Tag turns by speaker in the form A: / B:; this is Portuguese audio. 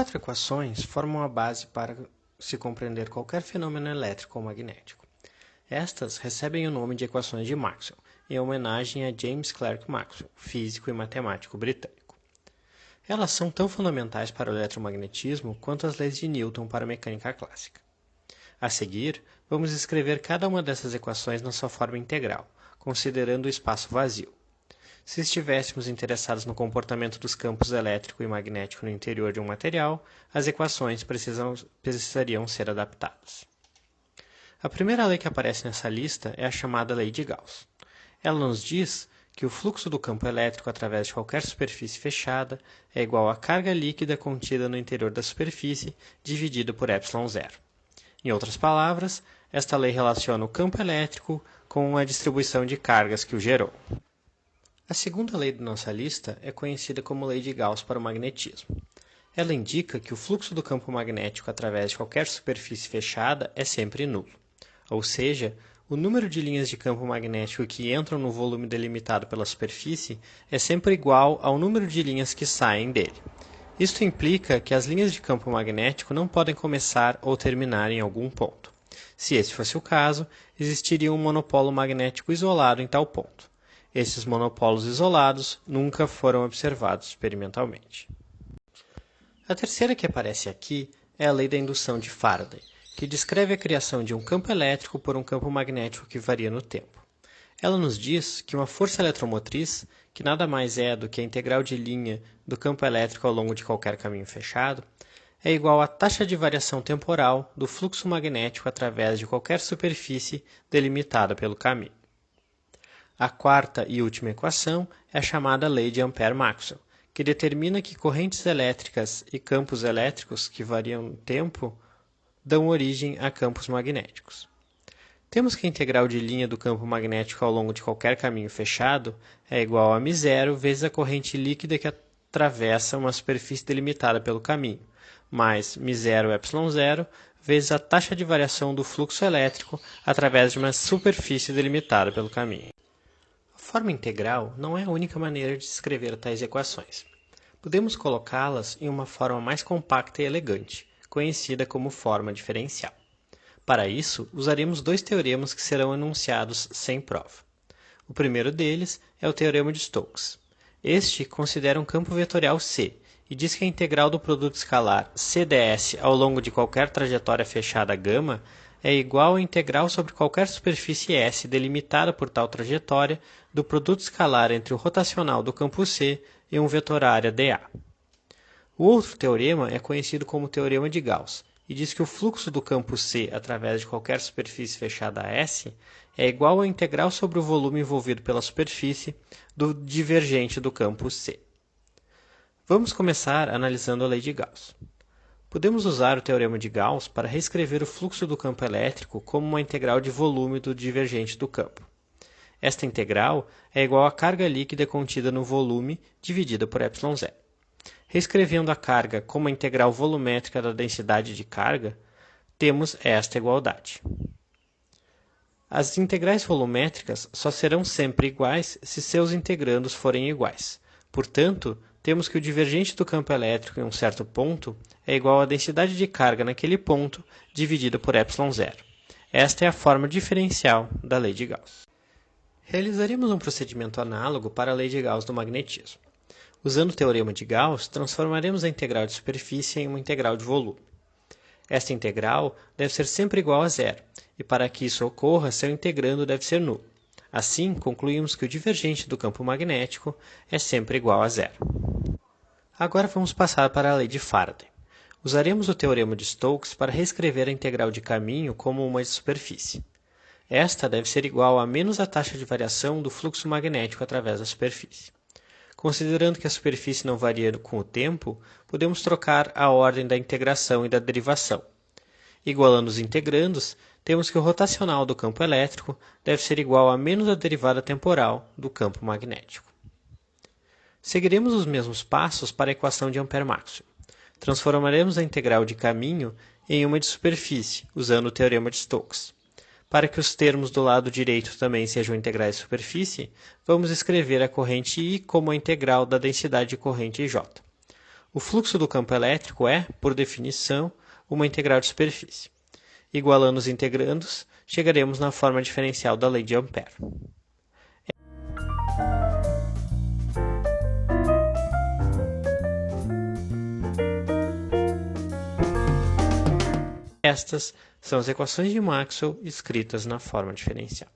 A: quatro equações formam a base para se compreender qualquer fenômeno elétrico ou magnético. Estas recebem o nome de equações de Maxwell, em homenagem a James Clerk Maxwell, físico e matemático britânico. Elas são tão fundamentais para o eletromagnetismo quanto as leis de Newton para a mecânica clássica. A seguir, vamos escrever cada uma dessas equações na sua forma integral, considerando o espaço vazio. Se estivéssemos interessados no comportamento dos campos elétrico e magnético no interior de um material, as equações precisariam ser adaptadas. A primeira lei que aparece nessa lista é a chamada lei de Gauss. Ela nos diz que o fluxo do campo elétrico através de qualquer superfície fechada é igual à carga líquida contida no interior da superfície dividido por ε0. Em outras palavras, esta lei relaciona o campo elétrico com a distribuição de cargas que o gerou. A segunda lei da nossa lista é conhecida como lei de Gauss para o magnetismo. Ela indica que o fluxo do campo magnético através de qualquer superfície fechada é sempre nulo. Ou seja, o número de linhas de campo magnético que entram no volume delimitado pela superfície é sempre igual ao número de linhas que saem dele. Isto implica que as linhas de campo magnético não podem começar ou terminar em algum ponto. Se esse fosse o caso, existiria um monopolo magnético isolado em tal ponto. Esses monopolos isolados nunca foram observados experimentalmente. A terceira que aparece aqui é a lei da indução de Faraday, que descreve a criação de um campo elétrico por um campo magnético que varia no tempo. Ela nos diz que uma força eletromotriz, que nada mais é do que a integral de linha do campo elétrico ao longo de qualquer caminho fechado, é igual à taxa de variação temporal do fluxo magnético através de qualquer superfície delimitada pelo caminho. A quarta e última equação é a chamada lei de Ampère-Maxwell, que determina que correntes elétricas e campos elétricos que variam no tempo dão origem a campos magnéticos. Temos que a integral de linha do campo magnético ao longo de qualquer caminho fechado é igual a μ0 vezes a corrente líquida que atravessa uma superfície delimitada pelo caminho, mais μ0 ε0 vezes a taxa de variação do fluxo elétrico através de uma superfície delimitada pelo caminho. A forma integral não é a única maneira de escrever tais equações. Podemos colocá-las em uma forma mais compacta e elegante, conhecida como forma diferencial. Para isso, usaremos dois teoremas que serão enunciados sem prova. O primeiro deles é o teorema de Stokes. Este considera um campo vetorial C e diz que a integral do produto escalar CdS ao longo de qualquer trajetória fechada γ é igual à integral sobre qualquer superfície S delimitada por tal trajetória do produto escalar entre o rotacional do campo C e um vetor área dA. O outro teorema é conhecido como teorema de Gauss e diz que o fluxo do campo C através de qualquer superfície fechada S é igual à integral sobre o volume envolvido pela superfície do divergente do campo C. Vamos começar analisando a lei de Gauss. Podemos usar o teorema de Gauss para reescrever o fluxo do campo elétrico como uma integral de volume do divergente do campo. Esta integral é igual à carga líquida contida no volume dividida por ε0. Reescrevendo a carga como a integral volumétrica da densidade de carga, temos esta igualdade. As integrais volumétricas só serão sempre iguais se seus integrandos forem iguais. Portanto, temos que o divergente do campo elétrico em um certo ponto é igual à densidade de carga naquele ponto dividida por ε0. Esta é a forma diferencial da lei de Gauss. Realizaremos um procedimento análogo para a lei de Gauss do magnetismo. Usando o teorema de Gauss, transformaremos a integral de superfície em uma integral de volume. Esta integral deve ser sempre igual a zero, e para que isso ocorra, seu integrando deve ser nulo. Assim, concluímos que o divergente do campo magnético é sempre igual a zero. Agora vamos passar para a lei de Faraday. Usaremos o teorema de Stokes para reescrever a integral de caminho como uma de superfície. Esta deve ser igual a menos a taxa de variação do fluxo magnético através da superfície. Considerando que a superfície não varia com o tempo, podemos trocar a ordem da integração e da derivação. Igualando os integrandos, temos que o rotacional do campo elétrico deve ser igual a menos a derivada temporal do campo magnético. Seguiremos os mesmos passos para a equação de Ampère-Maxwell. Transformaremos a integral de caminho em uma de superfície, usando o teorema de Stokes. Para que os termos do lado direito também sejam integrais de superfície, vamos escrever a corrente I como a integral da densidade de corrente J. O fluxo do campo elétrico é, por definição, uma integral de superfície. Igualando os integrandos, chegaremos na forma diferencial da lei de Ampère. Estas são as equações de Maxwell escritas na forma diferencial.